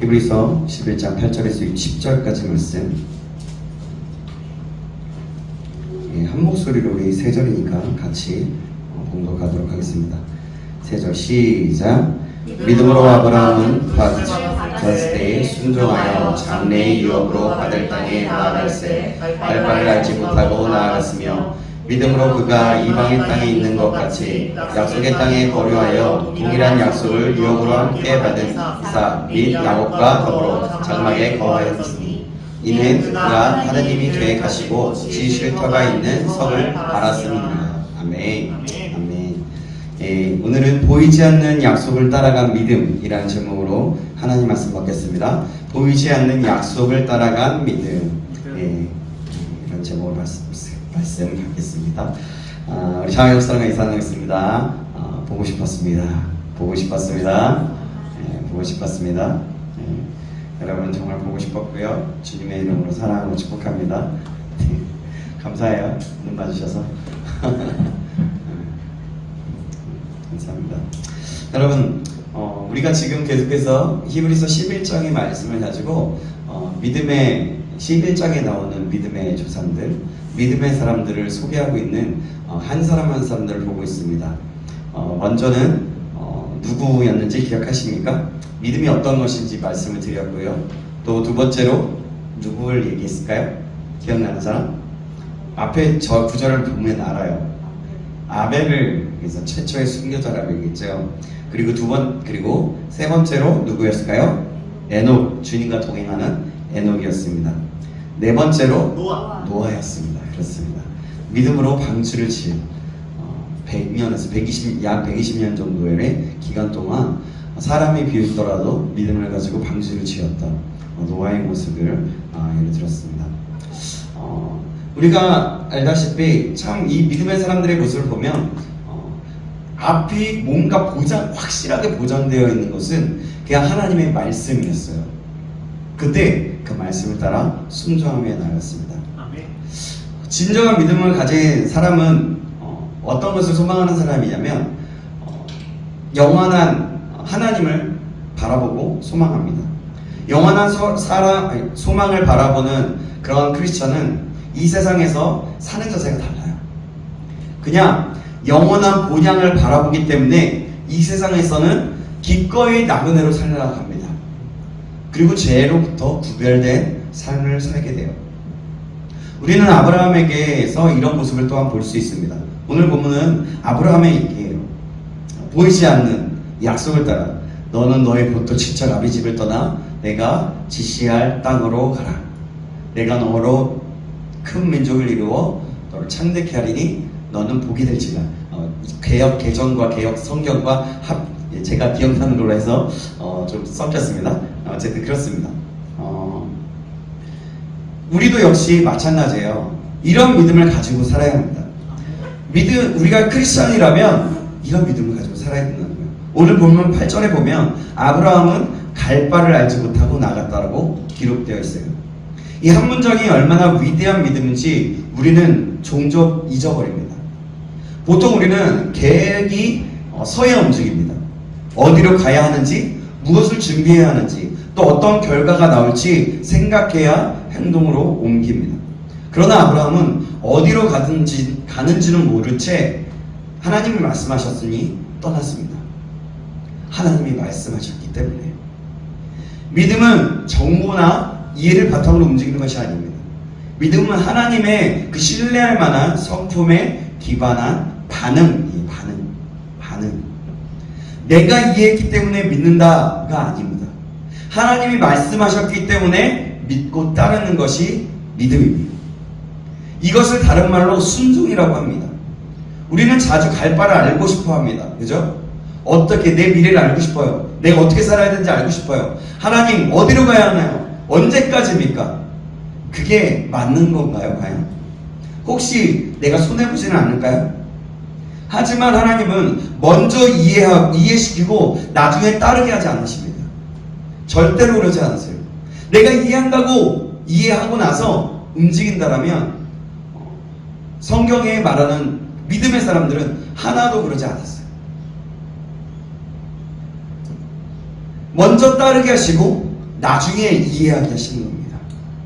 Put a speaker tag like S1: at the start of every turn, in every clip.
S1: 히브리서 11장 8절에서 10절까지 말씀. 한 목소리로 우리 세 절이니까 같이 공독하도록 하겠습니다. 세 절 시작. 믿음으로 아브라함은 받았을 때에 순종하여 장래의 유업으로 받을 땅에 나아갈새 발발을 알지 못하고 나아갔으며, 믿음으로 그가 이방의 땅에 있는 것 같이 약속의 땅에 거류하여 동일한 약속을 유업으로 함께 받은 이삭 및 야곱과 더불어 장막에 거하였으니, 이는 그가 하느님이 계획하시고 지 쉴터가 있는 성을 알았습니다. 아멘. 아멘. 오늘은 보이지 않는 약속을 따라간 믿음이라는 제목으로 하나님 말씀 받겠습니다. 보이지 않는 약속을 따라간 믿음. 이런 제목으로 말씀 받겠습니다. 우리 장혁사랑 이사하겠습니다. 보고 싶었습니다. 보고 싶었습니다. 보고 싶었습니다. 여러분 정말 보고 싶었고요. 주님의 이름으로 사랑하고 축복합니다. 감사해요. 눈 봐주셔서. 감사합니다. 여러분, 우리가 지금 계속해서 히브리서 11장의 말씀을 가지고 믿음의 11장에 나오는 믿음의 조상들, 믿음의 사람들을 소개하고 있는 한 사람 한 사람들을 보고 있습니다. 먼저는 누구였는지 기억하십니까? 믿음이 어떤 것인지 말씀을 드렸고요. 또 두 번째로 누구를 얘기했을까요? 기억나는 사람? 앞에 저 구절을 보면 알아요. 아벨을 그래서 최초의 순교자라고 얘기했죠. 그리고 세 번째로 누구였을까요? 에녹, 주님과 동행하는 에녹이었습니다. 네 번째로 노아였습니다. 그렇습니다. 믿음으로 방주를 지은 100년에서 약 120년 정도의 기간 동안 사람이 비웃더라도 믿음을 가지고 방주를 지었던 노아의 모습을 예를 들었습니다. 우리가 알다시피 참 이 믿음의 사람들의 모습을 보면 앞이 뭔가 확실하게 보장되어 있는 것은 그냥 하나님의 말씀이었어요. 그때 그 말씀을 따라 순종하며 나아갔습니다. 진정한 믿음을 가진 사람은 어떤 것을 소망하는 사람이냐면 영원한 하나님을 바라보고 소망합니다. 영원한 소망을 바라보는 그런 크리스천은 이 세상에서 사는 자세가 달라요. 그냥 영원한 본향을 바라보기 때문에 이 세상에서는 기꺼이 나그네로 살아갑니다. 그리고 죄로부터 구별된 삶을 살게 돼요. 우리는 아브라함에게서 이런 모습을 또한 볼 수 있습니다. 오늘 본문은 아브라함의 얘기예요. 보이지 않는 약속을 따라 너는 너의 본토 친척 아비 집을 떠나 내가 지시할 땅으로 가라. 내가 너로 큰 민족을 이루어 너를 창대케 하리니 너는 복이 될지라. 개역 개정과 개역 성경과 제가 기억나는 걸로 해서 좀 섞였습니다. 어쨌든 그렇습니다. 우리도 역시 마찬가지예요. 이런 믿음을 가지고 살아야 합니다. 우리가 크리스천이라면 이런 믿음을 가지고 살아야 된다는 거예요. 오늘 본문 8절에 보면 아브라함은 갈 바를 알지 못하고 나갔다라고 기록되어 있어요. 이 한 문장이 얼마나 위대한 믿음인지 우리는 종종 잊어버립니다. 보통 우리는 계획이 서야 움직입니다. 어디로 가야 하는지, 무엇을 준비해야 하는지, 또 어떤 결과가 나올지 생각해야 행동으로 옮깁니다. 그러나 아브라함은 어디로 가는지는 모른 채 하나님이 말씀하셨으니 떠났습니다. 하나님이 말씀하셨기 때문에. 믿음은 정보나 이해를 바탕으로 움직이는 것이 아닙니다. 믿음은 하나님의 그 신뢰할 만한 성품에 기반한 반응. 내가 이해했기 때문에 믿는다가 아닙니다. 하나님이 말씀하셨기 때문에 믿고 따르는 것이 믿음입니다. 이것을 다른 말로 순종이라고 합니다. 우리는 자주 갈 바를 알고 싶어 합니다. 그죠? 어떻게 내 미래를 알고 싶어요. 내가 어떻게 살아야 되는지 알고 싶어요. 하나님 어디로 가야 하나요? 언제까지입니까? 그게 맞는 건가요, 과연? 혹시 내가 손해보지는 않을까요? 하지만 하나님은 먼저 이해시키고 나중에 따르게 하지 않으십니다. 절대로 그러지 않으세요. 내가 이해한다고 이해하고 나서 움직인다라면 성경에 말하는 믿음의 사람들은 하나도 그러지 않았어요. 먼저 따르게 하시고 나중에 이해하게 하시는 겁니다.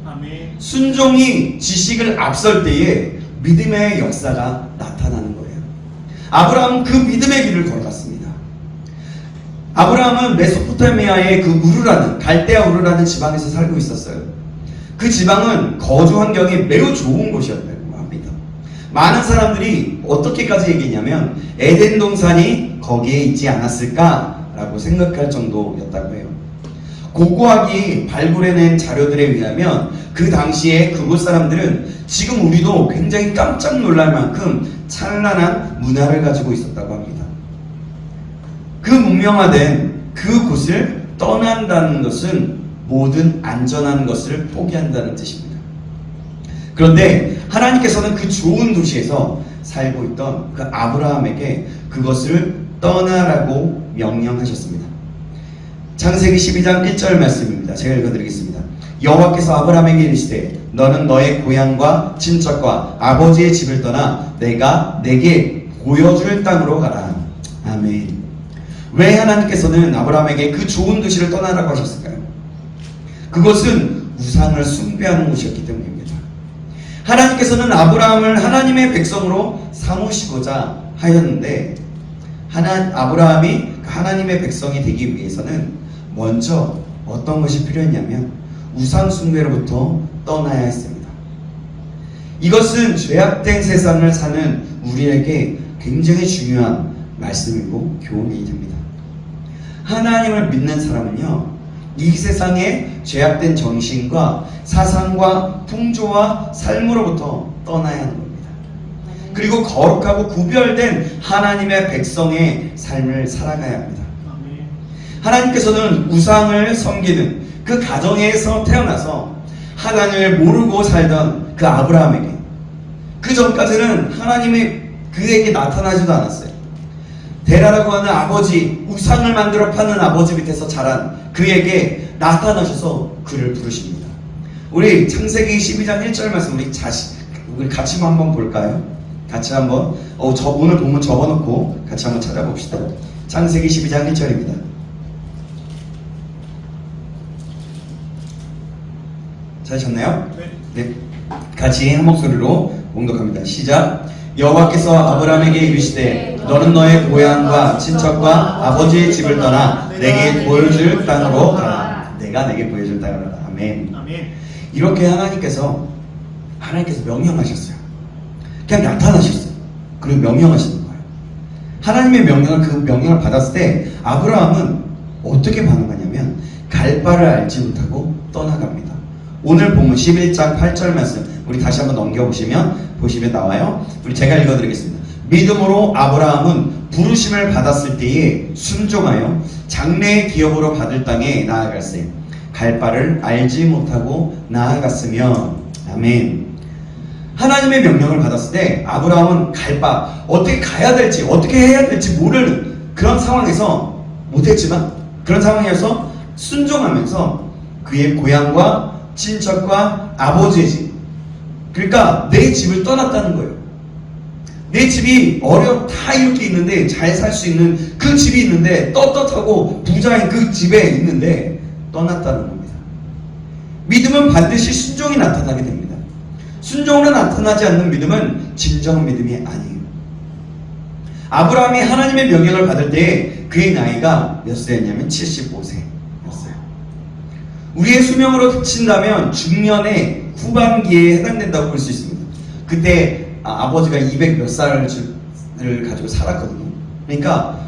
S2: 아멘.
S1: 순종이 지식을 앞설 때에 믿음의 역사가 나타나는 거예요. 아브라함은 그 믿음의 길을 걸어갔습니다. 아브라함은 메소포타미아의 그 우르라는 갈대아 우르라는 지방에서 살고 있었어요. 그 지방은 거주 환경이 매우 좋은 곳이었다고 합니다. 많은 사람들이 어떻게까지 얘기했냐면 에덴 동산이 거기에 있지 않았을까라고 생각할 정도였다고 해요. 고고학이 발굴해낸 자료들에 의하면 그 당시에 그곳 사람들은 지금 우리도 굉장히 깜짝 놀랄 만큼 찬란한 문화를 가지고 있었다고 합니다. 그 문명화된 그곳을 떠난다는 것은 모든 안전한 것을 포기한다는 뜻입니다. 그런데 하나님께서는 그 좋은 도시에서 살고 있던 그 아브라함에게 그것을 떠나라고 명령하셨습니다. 창세기 12장 1절 말씀입니다. 제가 읽어드리겠습니다. 여호와께서 아브라함에게 이르시되 너는 너의 고향과 친척과 아버지의 집을 떠나 내가 내게 보여줄 땅으로 가라. 아멘. 왜 하나님께서는 아브라함에게 그 좋은 도시를 떠나라고 하셨을까요? 그것은 우상을 숭배하는 곳이었기 때문입니다. 하나님께서는 아브라함을 하나님의 백성으로 삼으시고자 하였는데 아브라함이 하나님의 백성이 되기 위해서는 먼저 어떤 것이 필요했냐면 우상 숭배로부터 떠나야 했습니다. 이것은 죄악된 세상을 사는 우리에게 굉장히 중요한 말씀이고 교훈이 됩니다. 하나님을 믿는 사람은요, 이 세상의 죄악된 정신과 사상과 풍조와 삶으로부터 떠나야 하는 겁니다. 그리고 거룩하고 구별된 하나님의 백성의 삶을 살아가야 합니다. 하나님께서는 우상을 섬기는 그 가정에서 태어나서 하나님을 모르고 살던 그 아브라함에게 그 전까지는 하나님이 그에게 나타나지도 않았어요. 데라라고 하는 아버지, 우상을 만들어 파는 아버지 밑에서 자란 그에게 나타나셔서 그를 부르십니다. 우리 창세기 12장 1절 말씀 우리 같이 한번 볼까요? 같이 한번 오늘 본문 접어놓고 같이 한번 찾아봅시다. 창세기 12장 1절입니다. 찾으셨나요? 네. 같이 한 목소리로 봉독합니다. 시작. 여호와께서 아브라함에게 이르시되 너는 너의 고향과 친척과 아버지의 집을 떠나 내게 보여줄 땅으로 가라. 내가 내게 보여줄 땅으로 가라. 아멘.
S2: 아멘.
S1: 이렇게 하나님께서 명령하셨어요. 그냥 나타나셨어요. 그리고 명령하시는 거예요. 하나님의 그 명령을 받았을 때 아브라함은 어떻게 반응하냐면 갈 바를 알지 못하고 떠나갑니다. 오늘 본문 11장 8절 말씀 우리 다시 한번 넘겨보시면 나와요. 우리 제가 읽어드리겠습니다. 믿음으로 아브라함은 부르심을 받았을 때에 순종하여 장래의 기업으로 받을 땅에 나아갈세 갈 바를 알지 못하고 나아갔으며. 아멘. 하나님의 명령을 받았을 때 아브라함은 어떻게 가야 될지 어떻게 해야 될지 모르는 그런 상황에서 못했지만 그런 상황에서 순종하면서 그의 고향과 친척과 아버지의 집, 그러니까 내 집을 떠났다는 거예요. 내 집이 다 이렇게 있는데 잘 살 수 있는 그 집이 있는데 떳떳하고 부자인 그 집에 있는데 떠났다는 겁니다. 믿음은 반드시 순종이 나타나게 됩니다. 순종으로 나타나지 않는 믿음은 진정한 믿음이 아니에요. 아브라함이 하나님의 명령을 받을 때 그의 나이가 몇 세였냐면 75세였어요. 우리의 수명으로 친다면 중년의 후반기에 해당된다고 볼 수 있습니다. 그때 아버지가 200 몇 살을 가지고 살았거든요. 그러니까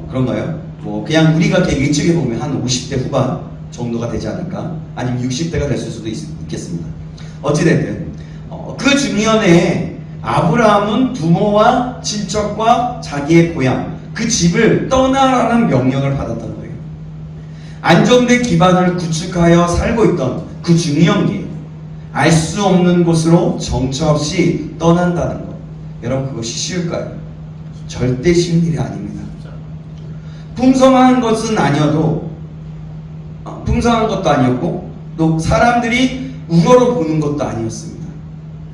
S1: 그런가요? 그냥 우리가 이렇게 일찍에 보면 한 50대 후반 정도가 되지 않을까? 아니면 60대가 됐을 수도 있겠습니다. 어찌됐든 그 중년에 아브라함은 부모와 친척과 자기의 고향, 그 집을 떠나라는 명령을 받았던 거예요. 안정된 기반을 구축하여 살고 있던 그 중년기에 알 수 없는 곳으로 정처 없이 떠난다는 것, 여러분 그것이 쉬울까요? 절대 쉬운 일이 아닙니다. 풍성한 것은 아니어도 풍성한 것도 아니었고 또 사람들이 우러러 보는 것도 아니었습니다.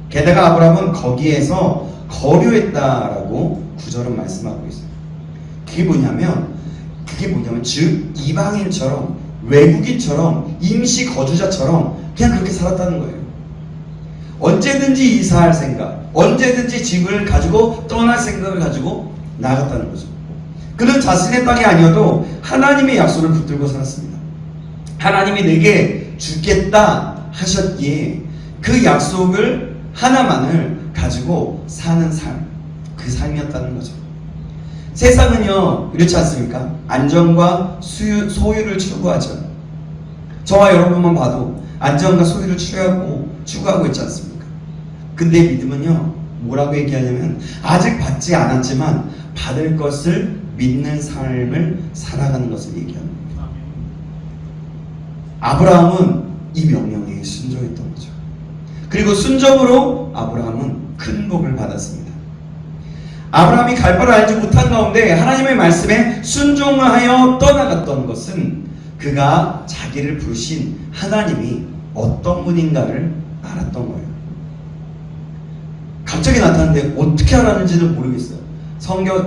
S1: 게다가 아브라함은 거기에서 거류했다라고 구절은 말씀하고 있어요. 그게 뭐냐면 즉 이방인처럼 외국인처럼 임시 거주자처럼 그냥 그렇게 살았다는 거예요. 언제든지 이사할 생각, 언제든지 집을 가지고 떠날 생각을 가지고 나갔다는 거죠. 그는 자신의 땅이 아니어도 하나님의 약속을 붙들고 살았습니다. 하나님이 내게 주겠다 하셨기에 그 약속을 하나만을 가지고 사는 삶, 그 삶이었다는 거죠. 세상은요 이렇지 않습니까? 안정과 소유를 추구하죠. 저와 여러분만 봐도 안정과 소유를 추구하고 있지 않습니까? 근데 믿음은요 뭐라고 얘기하냐면 아직 받지 않았지만 받을 것을 믿는 삶을 살아가는 것을 얘기합니다. 아브라함은 이 명령에 순종했던 거죠. 그리고 순종으로 아브라함은 큰 복을 받았습니다. 아브라함이 갈 바를 알지 못한 가운데 하나님의 말씀에 순종하여 떠나갔던 것은 그가 자기를 부르신 하나님이 어떤 분인가를 알았던 거예요. 갑자기 나타났는데 어떻게 알았는지는 모르겠어요.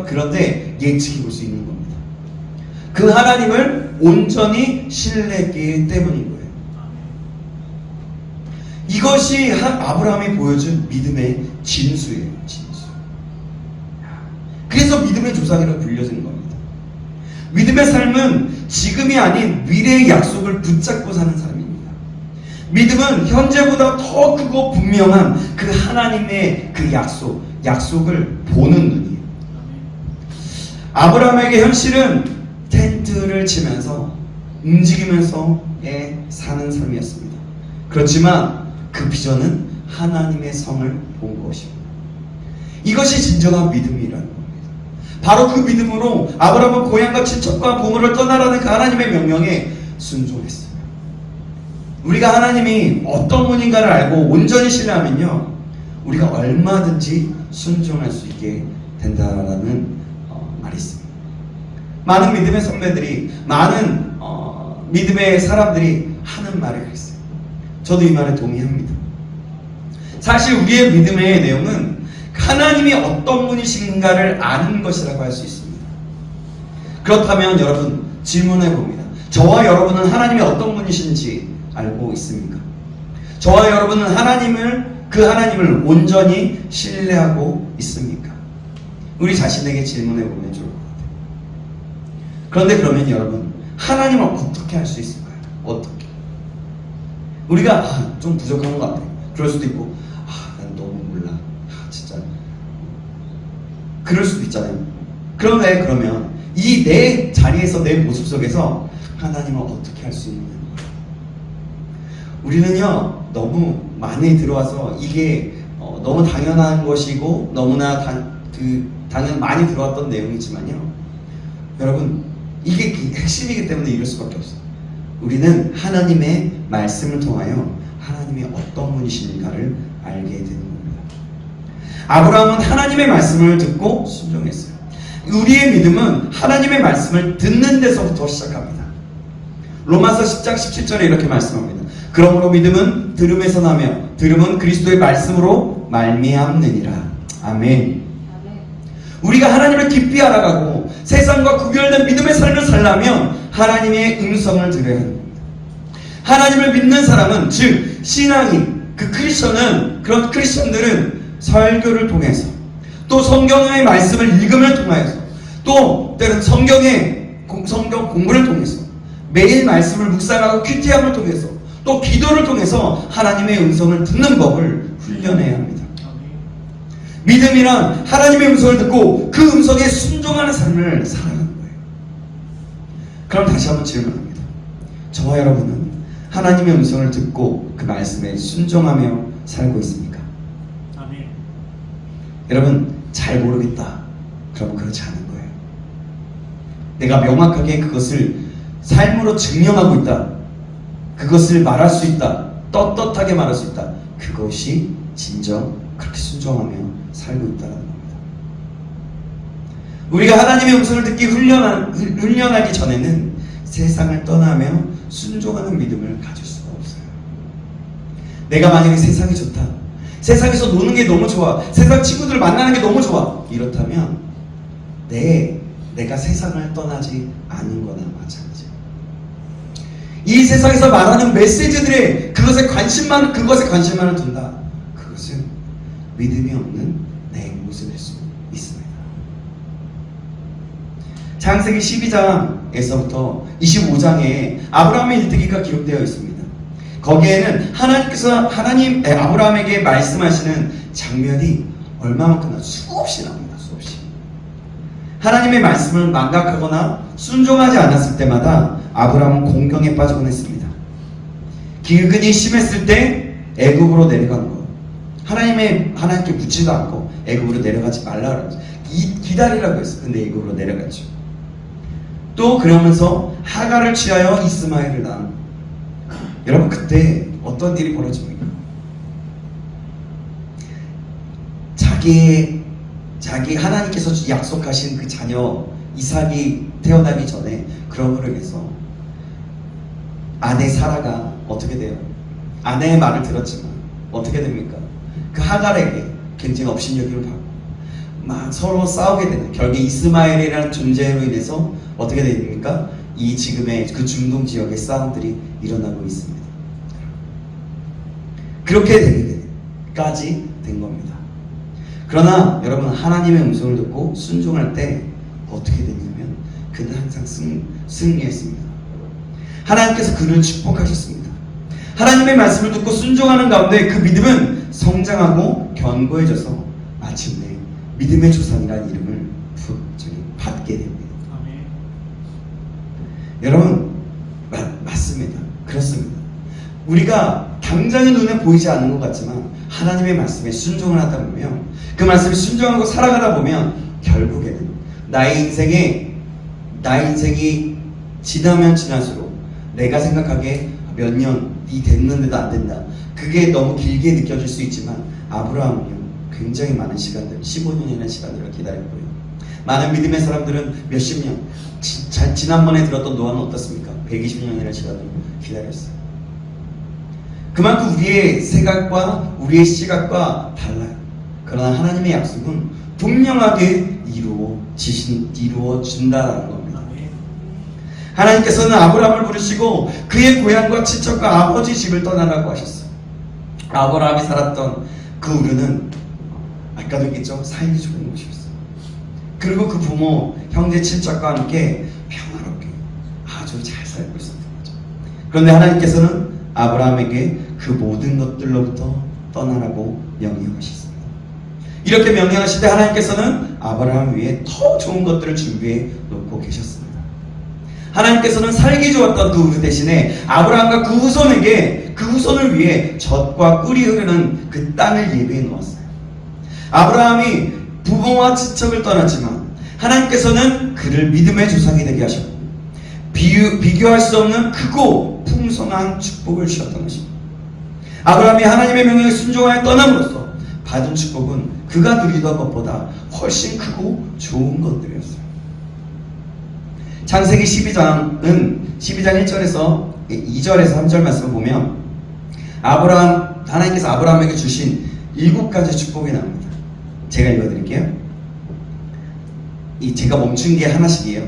S1: 그런데 예측해 볼 수 있는 겁니다. 그 하나님을 온전히 신뢰했기 때문인 거예요. 이것이 아브라함이 보여준 믿음의 진수예요. 진수. 그래서 믿음의 조상이라고 불려지는 겁니다. 믿음의 삶은 지금이 아닌 미래의 약속을 붙잡고 사는 삶입니다. 믿음은 현재보다 더 크고 분명한 그 하나님의 그 약속을 보는 눈이에요. 아브라함에게 현실은 텐트를 치면서 움직이면서 사는 삶이었습니다. 그렇지만 그 비전은 하나님의 성을 본 것입니다. 이것이 진정한 믿음이라는 겁니다. 바로 그 믿음으로 아브라함은 고향과 친척과 부모를 떠나라는 그 하나님의 명령에 순종했어요. 우리가 하나님이 어떤 분인가를 알고 온전히 신뢰하면요 우리가 얼마든지 순종할 수 있게 된다라는 말이 있습니다. 많은 믿음의 선배들이 많은 믿음의 사람들이 하는 말이 있어요. 저도 이 말에 동의합니다. 사실 우리의 믿음의 내용은 하나님이 어떤 분이신가를 아는 것이라고 할 수 있습니다. 그렇다면 여러분 질문해 봅니다. 저와 여러분은 하나님이 어떤 분이신지 알고 있습니까? 저와 여러분은 그 하나님을 온전히 신뢰하고 있습니까? 우리 자신에게 질문해 보면 좋을 것 같아요. 그런데 그러면 여러분 하나님을 어떻게 알 수 있을까요? 어떻게? 우리가 좀 부족한 것 같아요. 그럴 수도 있고 난 너무 몰라. 진짜 그럴 수도 있잖아요. 그런데 그러면 이 내 자리에서 내 모습 속에서 하나님을 어떻게 할 수 있는 거예요? 우리는요 너무 많이 들어와서 이게 너무 당연한 것이고 너무나 많이 들어왔던 내용이지만요 여러분 이게 핵심이기 때문에 이럴 수밖에 없어요. 우리는 하나님의 말씀을 통하여 하나님이 어떤 분이신가를 알게 되는 겁니다. 아브라함은 하나님의 말씀을 듣고 순종했어요. 우리의 믿음은 하나님의 말씀을 듣는 데서부터 시작합니다. 로마서 10장 17절에 이렇게 말씀합니다. 그러므로 믿음은 들음에서 나며 들음은 그리스도의 말씀으로 말미암느니라. 아멘. 우리가 하나님을 깊이 알아가고 세상과 구별된 믿음의 삶을 살려면 하나님의 음성을 들어야 합니다. 하나님을 믿는 사람은 즉 신앙이 그런 크리스천들은 설교를 통해서 또 성경의 말씀을 읽음을 통해서 또 때로는 성경 공부를 통해서 매일 말씀을 묵상하고 큐티함을 통해서 또 기도를 통해서 하나님의 음성을 듣는 법을 훈련해야 합니다. 믿음이란 하나님의 음성을 듣고 그 음성에 순종하는 삶을 살아가는 거예요. 그럼 다시 한번 질문합니다. 저와 여러분은 하나님의 음성을 듣고 그 말씀에 순종하며 살고 있습니까? 아멘. 여러분 잘 모르겠다. 그러면 그렇지 않은 거예요. 내가 명확하게 그것을 삶으로 증명하고 있다. 그것을 말할 수 있다. 떳떳하게 말할 수 있다. 그것이 진정 그렇게 순종하며 살고 있다는 겁니다. 우리가 하나님의 음성을 듣기 훈련하기 전에는 세상을 떠나며 순종하는 믿음을 가질 수가 없어요. 내가 만약에 세상이 좋다. 세상에서 노는 게 너무 좋아. 세상 친구들 만나는 게 너무 좋아. 이렇다면 내가 세상을 떠나지 않은 거나 마찬가지예요. 이 세상에서 말하는 메시지들에 그것에 관심만을 둔다. 그것은 믿음이 없는 내 모습일 수 있습니다. 창세기 12장에서부터 25장에 아브라함의 일대기가 기록되어 있습니다. 거기에는 하나님께서 아브라함에게 말씀하시는 장면이 얼마만큼이나 수없이 나옵니다. 수없이. 하나님의 말씀을 망각하거나 순종하지 않았을 때마다 아브라함은 공경에 빠지곤 했습니다. 기근이 심했을 때 애굽으로 내려간 것. 하나님께 묻지도 않고 애굽으로 내려가지 말라고 기다리라고 했어요. 근데 애굽으로 내려갔죠. 또 그러면서 하갈을 취하여 이스마엘을 낳은. 여러분, 그때 어떤 일이 벌어집니까? 자기 하나님께서 약속하신 그 자녀 이삭이 태어나기 전에 그러므로 해서 아내 사라가 어떻게 돼요? 아내의 말을 들었지만 어떻게 됩니까? 그 하갈에게 굉장히 업신여김을 받고 막 서로 싸우게 되는, 결국 이스마엘이라는 존재로 인해서 어떻게 됩니까? 이 지금의 그 중동 지역의 싸움들이 일어나고 있습니다. 그렇게 되기까지 된 겁니다. 그러나 여러분, 하나님의 음성을 듣고 순종할 때 어떻게 되냐면 그는 항상 승리했습니다. 하나님께서 그를 축복하셨습니다. 하나님의 말씀을 듣고 순종하는 가운데 그 믿음은 성장하고 견고해져서 마침내 믿음의 조상이라는 이름을 받게 됩니다. 아멘. 여러분, 맞습니다. 그렇습니다. 우리가 당장의 눈에 보이지 않는 것 같지만 하나님의 말씀에 순종을 하다 보면, 그 말씀에 순종하고 살아가다 보면 결국에는 나의 인생이 지나면 지날수록 내가 생각하기에 몇 년이 됐는데도 안 된다, 그게 너무 길게 느껴질 수 있지만 아브라함은요 굉장히 많은 시간들, 15년이라는 시간들을 기다렸고요. 많은 믿음의 사람들은 몇십 년, 지난번에 들었던 노아는 어떻습니까? 120년이라는 시간을 기다렸어요. 그만큼 우리의 생각과 우리의 시각과 달라요. 그러나 하나님의 약속은 분명하게 이루어진다는 겁니다. 하나님께서는 아브라함을 부르시고 그의 고향과 친척과 아버지 집을 떠나라고 하셨어요. 아브라함이 살았던 그 우르는 아까도 얘기했죠, 살기 좋은 곳이었어요. 그리고 그 부모, 형제, 친척과 함께 평화롭게 아주 잘 살고 있었던 거죠. 그런데 하나님께서는 아브라함에게 그 모든 것들로부터 떠나라고 명령하셨습니다. 이렇게 명령하실 때 하나님께서는 아브라함 위에 더 좋은 것들을 준비해 놓고 계셨습니다. 하나님께서는 살기 좋았던 그 우르 대신에 아브라함과 그 후손을 위해 젖과 꿀이 흐르는 그 땅을 예비해 놓았어요. 아브라함이 부모와 친척을 떠났지만 하나님께서는 그를 믿음의 조상이 되게 하셨고 비교할 수 없는 크고 풍성한 축복을 주셨던 것입니다. 아브라함이 하나님의 명령에 순종하여 떠남으로써 받은 축복은 그가 누리던 것보다 훨씬 크고 좋은 것들이었어요. 창세기 12장은 12장 1절에서 2절에서 3절 말씀을 보면 하나님께서 아브라함에게 주신 7가지 축복이 나옵니다. 제가 읽어드릴게요. 제가 멈춘 게 하나씩이에요.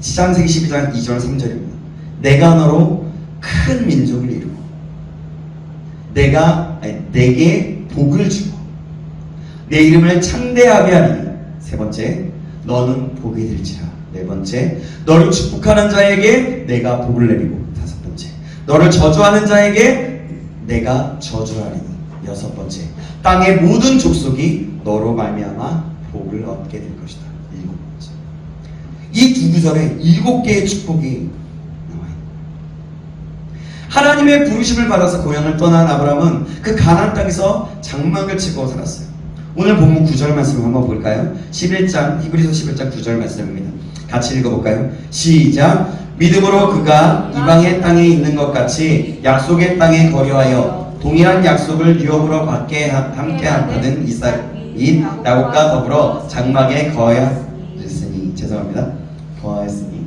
S1: 창세기 12장 2절 3절입니다. 내가 너로 큰 민족을 이루고 내게 복을 주고 내 이름을 창대하게 하리니. 세 번째, 너는 복이 될지라. 네 번째, 너를 축복하는 자에게 내가 복을 내리고. 다섯 번째, 너를 저주하는 자에게 내가 저주하리니. 여섯 번째, 땅의 모든 족속이 너로 말미암아 복을 얻게 될 것이다. 일곱 번째. 이 두 구절에 7개의 축복이 나와요. 하나님의 부르심을 받아서 고향을 떠난 아브라함은 그 가나안 땅에서 장막을 치고 살았어요. 오늘 본문 9절 말씀을 한번 볼까요? 히브리서 11장 9절 말씀입니다. 같이 읽어볼까요? 시작! 믿음으로 그가 이방의 땅에 있는 것 같이 약속의 땅에 거류하여 동일한 약속을 유업으로 함께 받은 이삭이 야곱과 더불어 장막에 거하였으니. 죄송합니다. 거하였으니.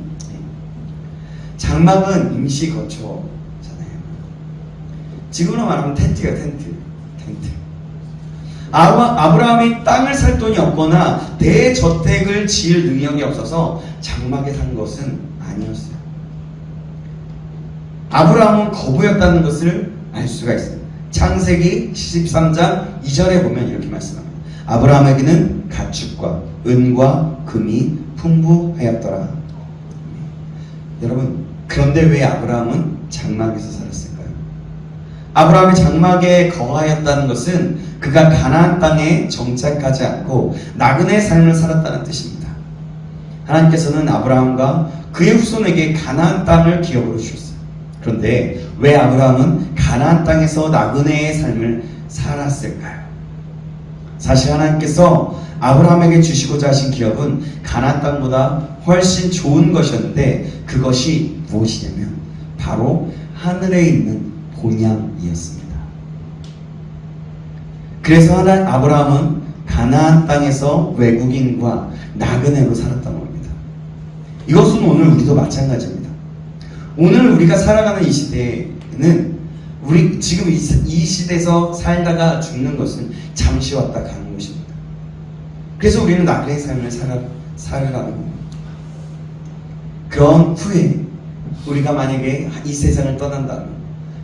S1: 장막은 임시 거처잖아요. 지금으로 말하면 텐트예요. 텐트. 아브라함이 땅을 살 돈이 없거나 대저택을 지을 능력이 없어서 장막에 산 것은 아니었어요. 아브라함은 거부였다는 것을 알 수가 있어요. 창세기 13장 2절에 보면 이렇게 말씀합니다. 아브라함에게는 가축과 은과 금이 풍부하였더라. 여러분, 그런데 왜 아브라함은 장막에서 살았을까요? 아브라함이 장막에 거하였다는 것은 그가 가나안 땅에 정착하지 않고 나그네의 삶을 살았다는 뜻입니다. 하나님께서는 아브라함과 그의 후손에게 가나안 땅을 기업으로 주셨어요. 그런데 왜 아브라함은 가나안 땅에서 나그네의 삶을 살았을까요? 사실 하나님께서 아브라함에게 주시고자 하신 기업은 가나안 땅보다 훨씬 좋은 것이었는데, 그것이 무엇이냐면 바로 하늘에 있는 본향이었습니다. 그래서 아브라함은 가나안 땅에서 외국인과 나그네로 살았던 겁니다. 이것은 오늘 우리도 마찬가지입니다. 오늘 우리가 살아가는 이 시대에는 우리 지금 이 시대에서 살다가 죽는 것은 잠시 왔다 가는 것입니다. 그래서 우리는 나그네의 삶을 살아가는 겁니다. 그런 후에 우리가 만약에 이 세상을 떠난다면,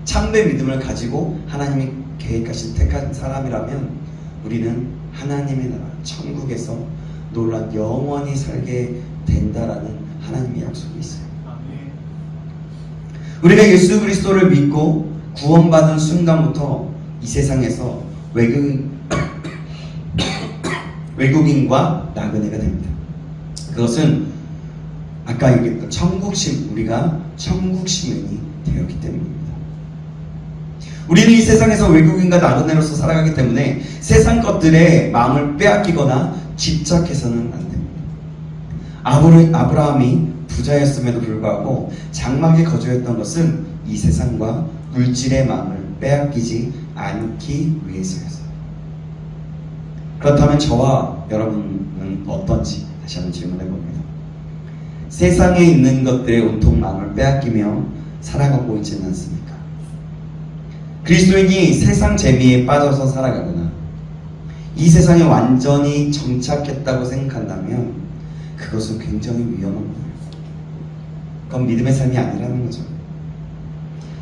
S1: 참된 믿음을 가지고 하나님이 계획하신 택한 사람이라면 우리는 하나님의 나라 천국에서 놀란 영원히 살게 된다라는 하나님의 약속이 있어요. 우리가 예수 그리스도를 믿고 구원받은 순간부터 이 세상에서 외국인과 나그네가 됩니다. 그것은 아까 얘기했던 우리가 천국 시민이 되었기 때문입니다. 우리는 이 세상에서 외국인과 나그네로서 살아가기 때문에 세상 것들에 마음을 빼앗기거나 집착해서는 안 됩니다. 아브라함이 부자였음에도 불구하고 장막에 거주했던 것은 이 세상과 물질의 마음을 빼앗기지 않기 위해서였어요. 그렇다면 저와 여러분은 어떤지 다시 한번 질문해 봅니다. 세상에 있는 것들에 온통 마음을 빼앗기며 살아가고 있지는 않습니까? 그리스도인이 세상 재미에 빠져서 살아가거나 이 세상에 완전히 정착했다고 생각한다면 그것은 굉장히 위험한 거예요. 그건 믿음의 삶이 아니라는 거죠.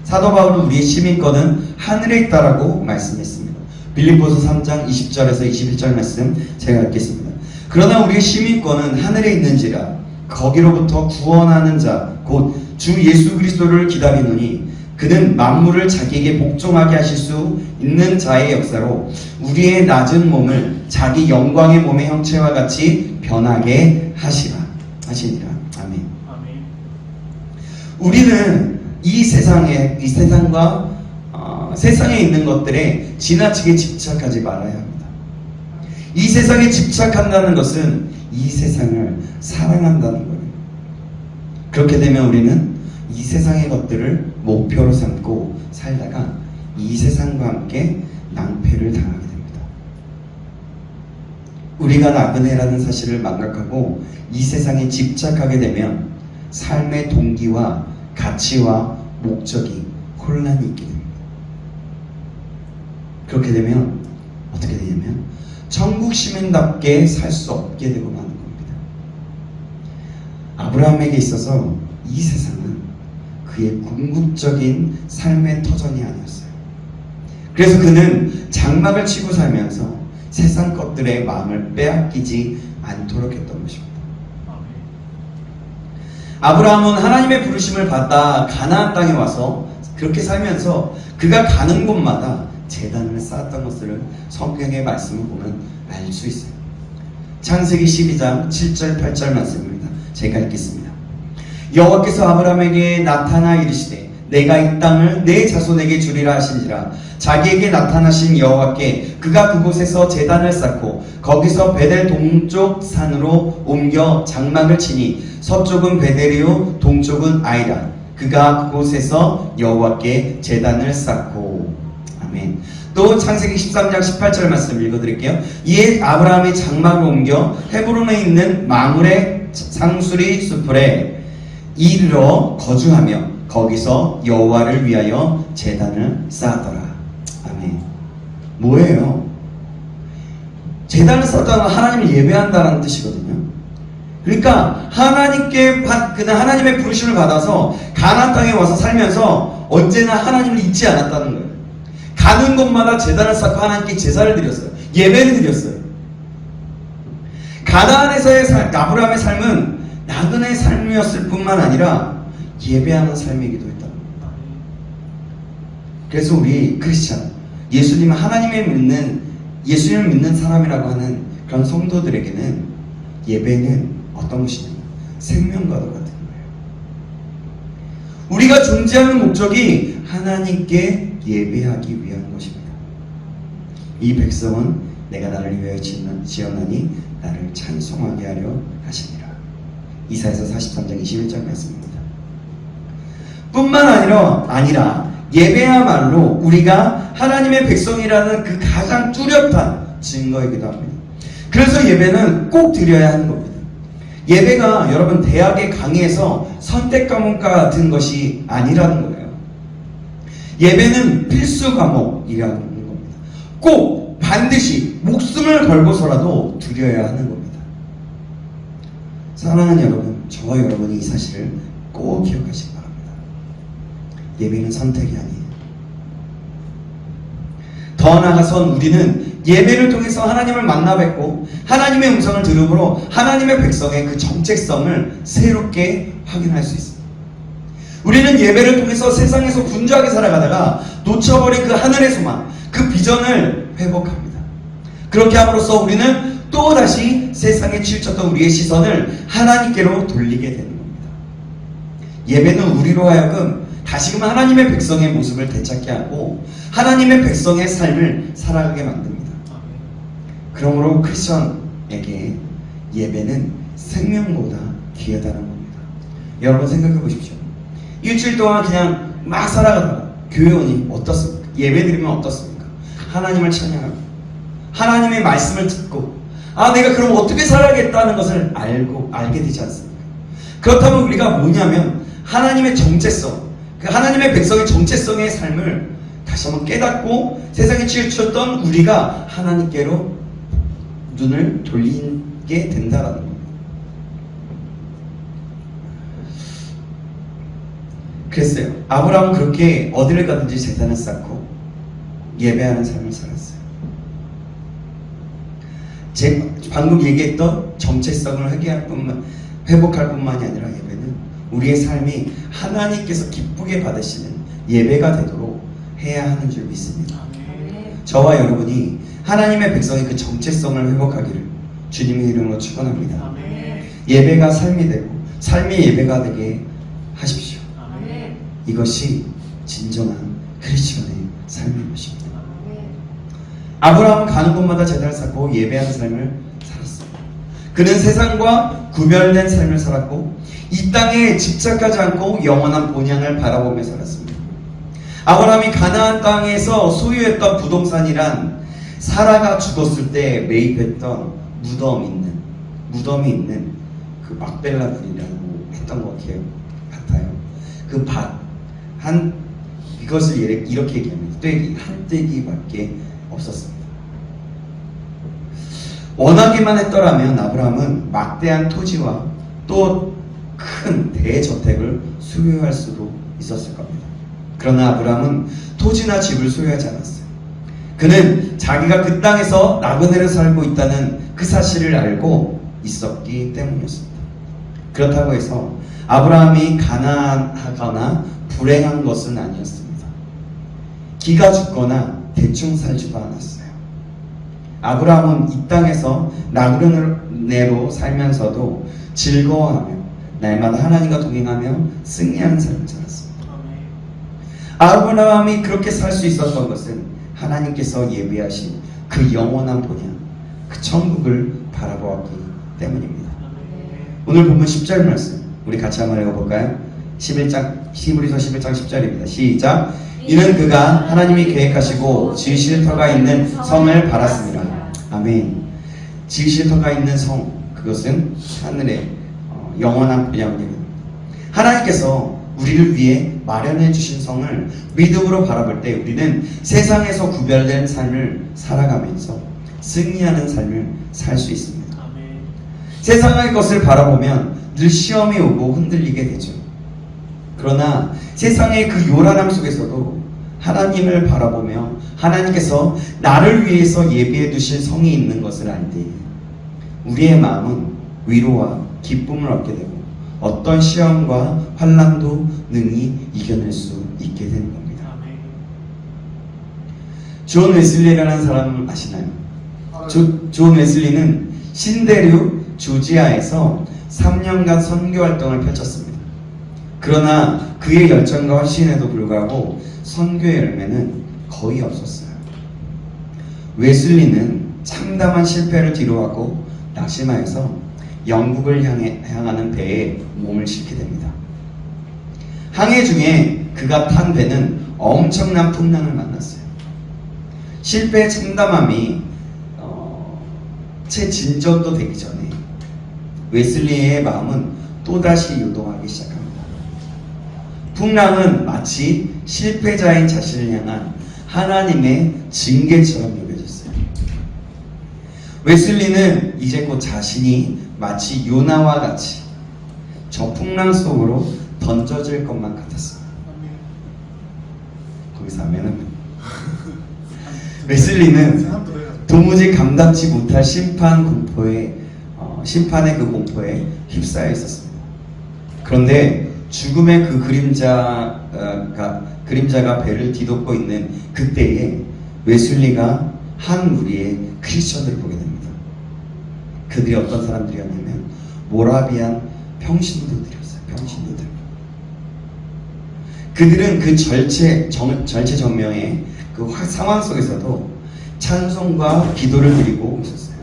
S1: 사도 바울은 우리의 시민권은 하늘에 있다라고 말씀했습니다. 빌립보서 3장 20절에서 21절 말씀 제가 읽겠습니다. 그러나 우리의 시민권은 하늘에 있는지라 거기로부터 구원하는 자 곧 주 예수 그리스도를 기다리노니 그는 만물을 자기에게 복종하게 하실 수 있는 자의 역사로 우리의 낮은 몸을 자기 영광의 몸의 형체와 같이 변하게 하시니라. 아멘. 우리는 이 세상과 세상에 있는 것들에 지나치게 집착하지 말아야 합니다. 이 세상에 집착한다는 것은 이 세상을 사랑한다는 거예요. 그렇게 되면 우리는 이 세상의 것들을 목표로 삼고 살다가 이 세상과 함께 낭패를 당하게 됩니다. 우리가 나그네라는 사실을 망각하고 이 세상에 집착하게 되면 삶의 동기와 가치와 목적이 혼란이 있게 됩니다. 그렇게 되면 어떻게 되냐면 천국 시민답게 살 수 없게 되고 마는 겁니다. 아브라함에게 있어서 이 세상은 그의 궁극적인 삶의 터전이 아니었어요. 그래서 그는 장막을 치고 살면서 세상 것들의 마음을 빼앗기지 않도록 했던 것입니다. 아브라함은 하나님의 부르심을 받아 가나안 땅에 와서 그렇게 살면서 그가 가는 곳마다 제단을 쌓았던 것을 성경의 말씀을 보면 알 수 있어요. 창세기 12장 7절 8절 말씀입니다. 제가 읽겠습니다. 여호와께서 아브라함에게 나타나 이르시되 내가 이 땅을 내 자손에게 주리라 하신지라. 자기에게 나타나신 여호와께 그가 그곳에서 제단을 쌓고 거기서 베델 동쪽 산으로 옮겨 장막을 치니 서쪽은 베델이요 동쪽은 아이라. 그가 그곳에서 여호와께 제단을 쌓고. 아멘. 또 창세기 13장 18절 말씀 읽어드릴게요. 이에 아브라함이 장막을 옮겨 헤브론에 있는 마므레 상수리 수풀에 이르러 거주하며 거기서 여호와를 위하여 제단을 쌓았더라. 아멘. 뭐예요? 제단을 쌓았다는 하나님을 예배한다는 뜻이거든요. 그러니까 그는 하나님의 부르심을 받아서 가나안 땅에 와서 살면서 언제나 하나님을 잊지 않았다는 거예요. 가는 곳마다 제단을 쌓고 하나님께 제사를 드렸어요. 예배를 드렸어요. 가나안에서의 아브라함의 삶은 나그네의 삶이었을 뿐만 아니라 예배하는 삶이기도 했다. 그래서 우리 크리스찬, 예수님을 예수님을 믿는 사람이라고 하는 그런 성도들에게는 예배는 어떤 것이냐면 생명과도 같은 거예요. 우리가 존재하는 목적이 하나님께 예배하기 위한 것입니다. 이 백성은 내가 나를 위하여 지었나니 나를 찬송하게 하려 하시니라. 이사야서 43장 21절 말씀입니다. 뿐만 아니라 예배야말로 우리가 하나님의 백성이라는 그 가장 뚜렷한 증거이기도 합니다. 그래서 예배는 꼭 드려야 하는 겁니다. 예배가 여러분 대학의 강의에서 선택 과목과 같은 것이 아니라는 거예요. 예배는 필수 과목이라는 겁니다. 꼭 반드시 목숨을 걸고서라도 드려야 하는 겁니다. 사랑하는 여러분, 저와 여러분이 이 사실을 꼭 기억하시기 바랍니다. 예배는 선택이 아니에요. 더 나아가선 우리는 예배를 통해서 하나님을 만나 뵙고 하나님의 음성을 들음으로 하나님의 백성의 그 정체성을 새롭게 확인할 수 있습니다. 우리는 예배를 통해서 세상에서 분주하게 살아가다가 놓쳐버린 그 하늘의 소망, 그 비전을 회복합니다. 그렇게 함으로써 우리는 또다시 세상에 치우쳤던 우리의 시선을 하나님께로 돌리게 되는 겁니다. 예배는 우리로 하여금 다시금 하나님의 백성의 모습을 되찾게 하고 하나님의 백성의 삶을 살아가게 만듭니다. 그러므로 크리스천에게 예배는 생명보다 귀하다는 겁니다. 여러분 생각해 보십시오. 일주일 동안 그냥 막 살아가다가 교회 오니 어떻습니까? 예배 드리면 어떻습니까? 하나님을 찬양하고 하나님의 말씀을 듣고 내가 그럼 어떻게 살아야겠다는 것을 알게 되지 않습니까? 그렇다면 우리가 뭐냐면 하나님의 정체성, 그 하나님의 백성의 정체성의 삶을 다시 한번 깨닫고 세상에 치우쳤던 우리가 하나님께로 눈을 돌리게 된다라는 겁니다. 그랬어요. 아브라함은 그렇게 어디를 가든지 제단을 쌓고 예배하는 삶을 살았어요. 방금 얘기했던 정체성을 회복할 뿐만이 아니라 예배는 우리의 삶이 하나님께서 기쁘게 받으시는 예배가 되도록 해야 하는 줄 믿습니다. 저와 여러분이 하나님의 백성의 그 정체성을 회복하기를 주님의 이름으로 축원합니다. 예배가 삶이 되고 삶이 예배가 되게 하십시오. 이것이 진정한 크리스천의 삶인 것입니다. 아브라함은 가는 곳마다 제단을 쌓고 예배하는 삶을 살았습니다. 그는 세상과 구별된 삶을 살았고 이 땅에 집착하지 않고 영원한 본향을 바라보며 살았습니다. 아브라함이 가나안 땅에서 소유했던 부동산이란 사라가 죽었을 때 매입했던 무덤이 있는 그 막벨라굴이라고 했던 것 같아요. 그 이것을 이렇게 얘기합니다. 한 떼기밖에 없었습니다. 원하기만 했더라면 아브라함은 막대한 토지와 또 큰 대저택을 소유할 수도 있었을 겁니다. 그러나 아브라함은 토지나 집을 소유하지 않았어요. 그는 자기가 그 땅에서 나그네로 살고 있다는 그 사실을 알고 있었기 때문이었습니다. 그렇다고 해서 아브라함이 가난하거나 불행한 것은 아니었습니다. 기가 죽거나 대충 살지도 않았어요. 아브라함은 이 땅에서 나그네로 살면서도 즐거워하며 날마다 하나님과 동행하며 승리하는 삶을 살았습니다. 아브라함이 그렇게 살 수 있었던 것은 하나님께서 예비하신 그 영원한 본향, 그 천국을 바라보았기 때문입니다. 오늘 보면 10절 말씀 우리 같이 한번 읽어볼까요? 히브리서 11장 10절입니다. 시작. 이는 그가 하나님이 계획하시고 지으실 터가 있는 성을 바랐습니다. 아멘. 지으실 터가 있는 성, 그것은 하늘의 영원한 본향입니다. 하나님께서 우리를 위해 마련해 주신 성을 믿음으로 바라볼 때 우리는 세상에서 구별된 삶을 살아가면서 승리하는 삶을 살 수 있습니다. 세상의 것을 바라보면 늘 시험이 오고 흔들리게 되죠. 그러나 세상의 그 요란함 속에서도 하나님을 바라보며 하나님께서 나를 위해서 예비해 두실 성이 있는 것을 알 때 우리의 마음은 위로와 기쁨을 얻게 되고 어떤 시험과 환난도 능히 이겨낼 수 있게 되는 겁니다. 존 웨슬리라는 사람 아시나요? 존 웨슬리는 신대륙 조지아에서 3년간 선교 활동을 펼쳤습니다. 그러나 그의 열정과 헌신에도 불구하고 선교의 열매는 거의 없었어요. 웨슬리는 참담한 실패를 뒤로하고 낙심하여서 영국을 향하는 배에 몸을 싣게 됩니다. 항해 중에 그가 탄 배는 엄청난 풍랑을 만났어요. 실패의 참담함이 채 진전도 되기 전에 웨슬리의 마음은 또다시 요동하기 시작합니다. 풍랑은 마치 실패자인 자신을 향한 하나님의 징계처럼 여겨졌어요. 웨슬리는 이제 곧 자신이 마치 요나와 같이 저 풍랑 속으로 던져질 것만 같았습니다. 거기서 하면은 웨슬리는 도무지 감당치 못할 심판의 그 공포에 휩싸여 있었습니다. 그런데 죽음의 그 그림자가 배를 뒤덮고 있는 그때에 웨슬리가 한 무리의 크리스천들을 보게 됩니다. 그들이 어떤 사람들이었냐면 모라비안 평신도들이었어요. 평신도들. 그들은 그 절체정명의 그 상황 속에서도 찬송과 기도를 드리고 있었어요.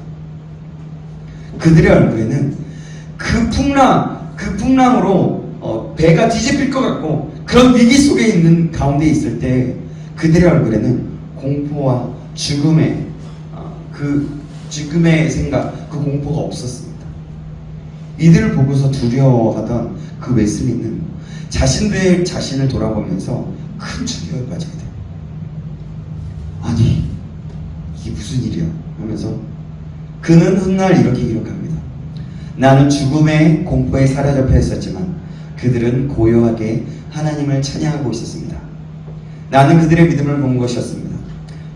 S1: 그들의 얼굴에는 그 풍랑으로 배가 뒤집힐 것 같고 그런 위기 속에 있는 가운데 있을 때 그들의 얼굴에는 공포와 죽음의 생각, 그 공포가 없었습니다. 이들을 보고서 두려워하던 그 웨슬리는 자신을 돌아보면서 큰 충격에 빠지게 돼요. 아니, 이게 무슨 일이야? 하면서 그는 훗날 이렇게 기록합니다. 나는 죽음의 공포에 사로잡혀 있었지만 그들은 고요하게 하나님을 찬양하고 있었습니다. 나는 그들의 믿음을 본 것이었습니다.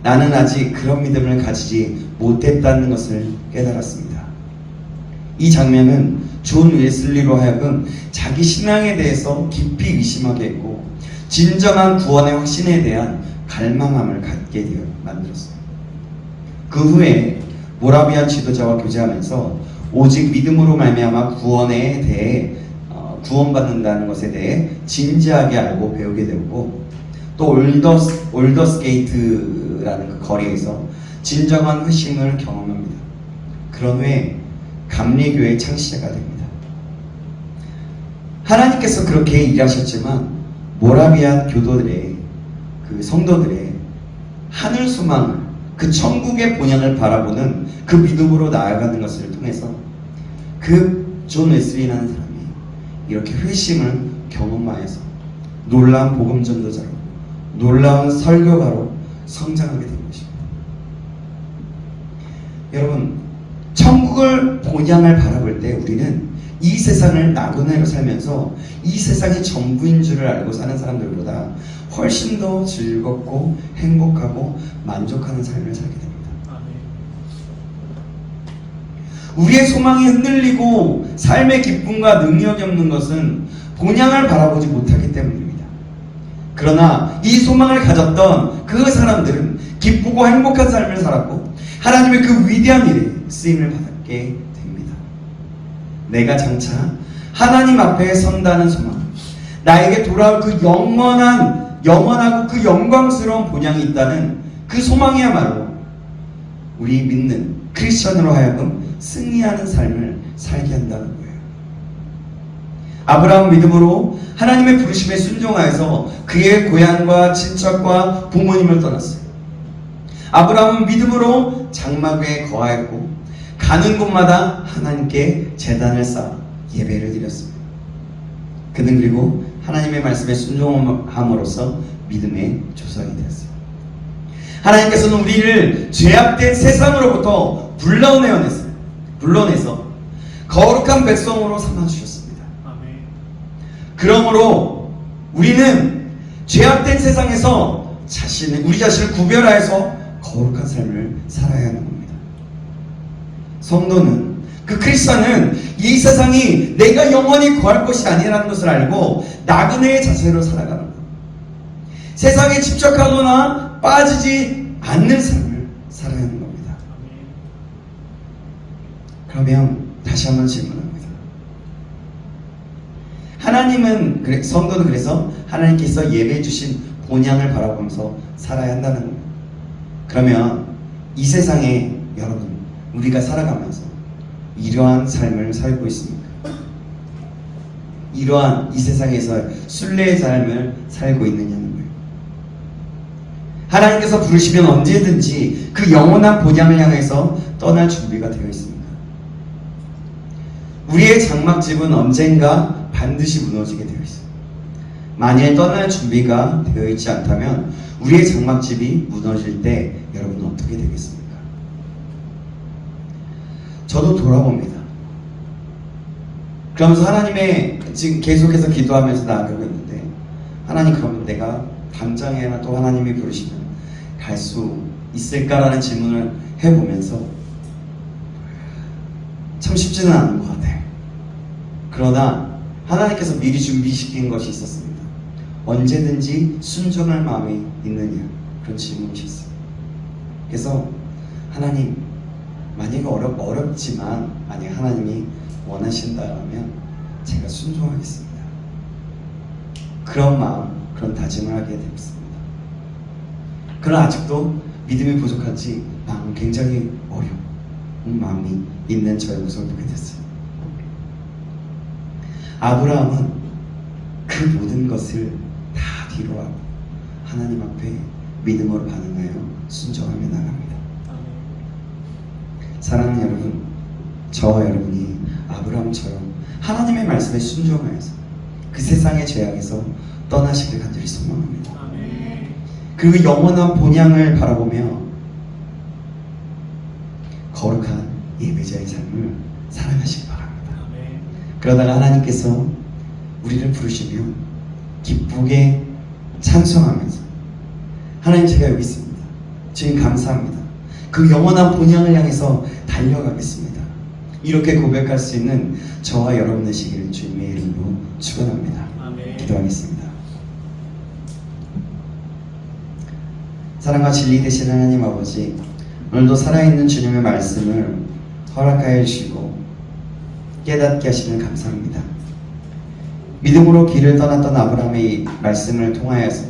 S1: 나는 아직 그런 믿음을 가지지 못했다는 것을 깨달았습니다. 이 장면은 존 웨슬리로 하여금 자기 신앙에 대해서 깊이 의심하게 했고 진정한 구원의 확신에 대한 갈망함을 갖게 되어 만들었어요. 그 후에 모라비안 지도자와 교제하면서 오직 믿음으로 말미암아 구원에 대해 구원받는다는 것에 대해 진지하게 알고 배우게 되고 또 올더스 게이트라는 그 거리에서 진정한 회심을 경험합니다. 그런 후에 감리교의 창시자가 됩니다. 하나님께서 그렇게 일하셨지만 모라비안 교도들의 그 성도들의 하늘 소망을 그 천국의 본향을 바라보는 그 믿음으로 나아가는 것을 통해서 그 존 웨슬리라는 사람이 이렇게 회심을 경험하여서 놀라운 복음 전도자로 놀라운 설교가로 성장하게 된 것입니다. 여러분, 천국을 본향을 바라볼 때 우리는 이 세상을 나그네로 살면서 이 세상이 전부인 줄을 알고 사는 사람들보다 훨씬 더 즐겁고 행복하고 만족하는 삶을 살게 됩니다. 우리의 소망이 흔들리고 삶의 기쁨과 능력이 없는 것은 본향을 바라보지 못하기 때문입니다. 그러나 이 소망을 가졌던 그 사람들은 기쁘고 행복한 삶을 살았고 하나님의 그 위대한 일에 쓰임을 받게 됩니다. 내가 장차 하나님 앞에 선다는 소망, 나에게 돌아올 그 영원하고 그 영광스러운 본향이 있다는 그 소망이야말로 우리 믿는 크리스천으로 하여금 승리하는 삶을 살게 한다는 거예요. 아브라함은 믿음으로 하나님의 부르심에 순종하여서 그의 고향과 친척과 부모님을 떠났어요. 아브라함은 믿음으로 장막에 거하였고 가는 곳마다 하나님께 제단을 쌓아 예배를 드렸습니다. 그는 그리고 하나님의 말씀에 순종함으로써 믿음의 조상이 되었어요. 하나님께서는 우리를 죄악된 세상으로부터 불러내서 거룩한 백성으로 삼아주셨습니다. 그러므로 우리는 죄악된 세상에서 우리 자신을 구별하여서 거룩한 삶을 살아야 하는 겁니다. 성도는, 그 크리스천은 이 세상이 내가 영원히 거할 것이 아니라는 것을 알고 나그네의 자세로 살아가는 것. 세상에 집착하거나 빠지지 않는 삶을 살아야 하는 겁니다. 그러면 다시 한번 질문합니다. 성도는 그래서 하나님께서 예배해 주신 본향을 바라보면서 살아야 한다는 겁니다. 그러면 이 세상에 여러분, 우리가 살아가면서 이러한 삶을 살고 있습니까? 이러한 이 세상에서 순례의 삶을 살고 있느냐는 거예요. 하나님께서 부르시면 언제든지 그 영원한 본향을 향해서 떠날 준비가 되어 있습니다. 우리의 장막집은 언젠가 반드시 무너지게 되어 있습니다. 만일 떠날 준비가 되어 있지 않다면 우리의 장막집이 무너질 때 여러분은 어떻게 되겠습니까? 저도 돌아봅니다. 그러면서 하나님의 지금 계속해서 기도하면서 나아가고 있는데, 하나님, 그러면 내가 당장에나 또 하나님이 부르시면 갈 수 있을까라는 질문을 해보면서 참 쉽지는 않은 것 같아요. 그러나 하나님께서 미리 준비시킨 것이 있었습니다. 언제든지 순종할 마음이 있느냐, 그런 질문이 있었어요. 그래서 하나님, 만약에 어렵지만 만약 하나님이 원하신다면 제가 순종하겠습니다. 그런 마음, 그런 다짐을 하게 되었습니다. 그러나 아직도 믿음이 부족한지 마음은 굉장히 어려운 마음이 있는 저의 모습을 보게 됐어요. 아브라함은 그 모든 것을 다 뒤로하고 하나님 앞에 믿음으로 반응하여 순종하며 나갑니다. 사랑하는 여러분, 저와 여러분이 아브라함처럼 하나님의 말씀에 순종하여서 그 세상의 죄악에서 떠나시길 간절히 소망합니다. 그리고 영원한 본향을 바라보며 거룩한 예배자의 삶을 살아가시기 바랍니다. 그러다가 하나님께서 우리를 부르시면 기쁘게 찬송하면서, 하나님, 제가 여기 있습니다. 주님 감사합니다. 그 영원한 본향을 향해서 달려가겠습니다. 이렇게 고백할 수 있는 저와 여러분 되시기를 주님의 이름으로 축원합니다. 기도하겠습니다. 사랑과 진리 되신 하나님 아버지, 오늘도 살아있는 주님의 말씀을 허락하여 주시고 깨닫게 하시는 감사합니다. 믿음으로 길을 떠났던 아브라함의 말씀을 통하여서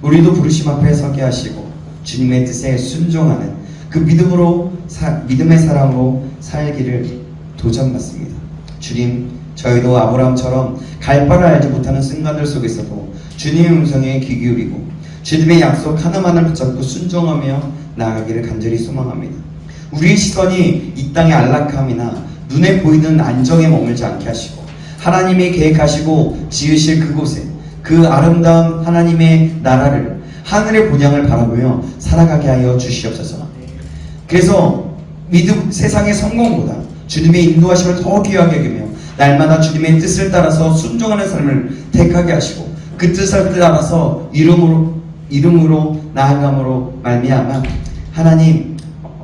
S1: 우리도 부르심 앞에 서게 하시고 주님의 뜻에 순종하는 그 믿음의 사람으로 살기를 도전받습니다. 주님, 저희도 아브라함처럼 갈 바를 알지 못하는 순간들 속에서도 주님의 음성에 귀 기울이고 주님의 약속 하나만을 붙잡고 순종하며 나아가기를 간절히 소망합니다. 우리의 시선이 이 땅의 안락함이나 눈에 보이는 안정에 머물지 않게 하시고 하나님이 계획하시고 지으실 그곳에 그 아름다운 하나님의 나라를, 하늘의 본향을 바라보며 살아가게 하여 주시옵소서. 그래서 세상의 성공보다 주님의 인도하심을 더 귀하게 여기며 날마다 주님의 뜻을 따라서 순종하는 삶을 택하게 하시고 그 뜻을 따라서 이름으로 나아감으로 말미암아 하나님,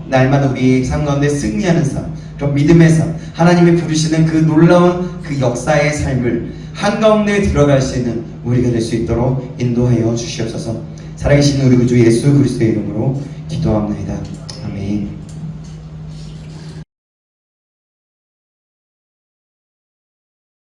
S1: 날마다 우리의 삶 가운데 승리하는 삶, 그런 믿음의 삶, 하나님이 부르시는 그 놀라운 그 역사의 삶을 한가운데 들어갈 수 있는 우리가 될 수 있도록 인도하여 주시옵소서. 살아계신 우리 구주 예수 그리스도의 이름으로 기도합니다. 아멘.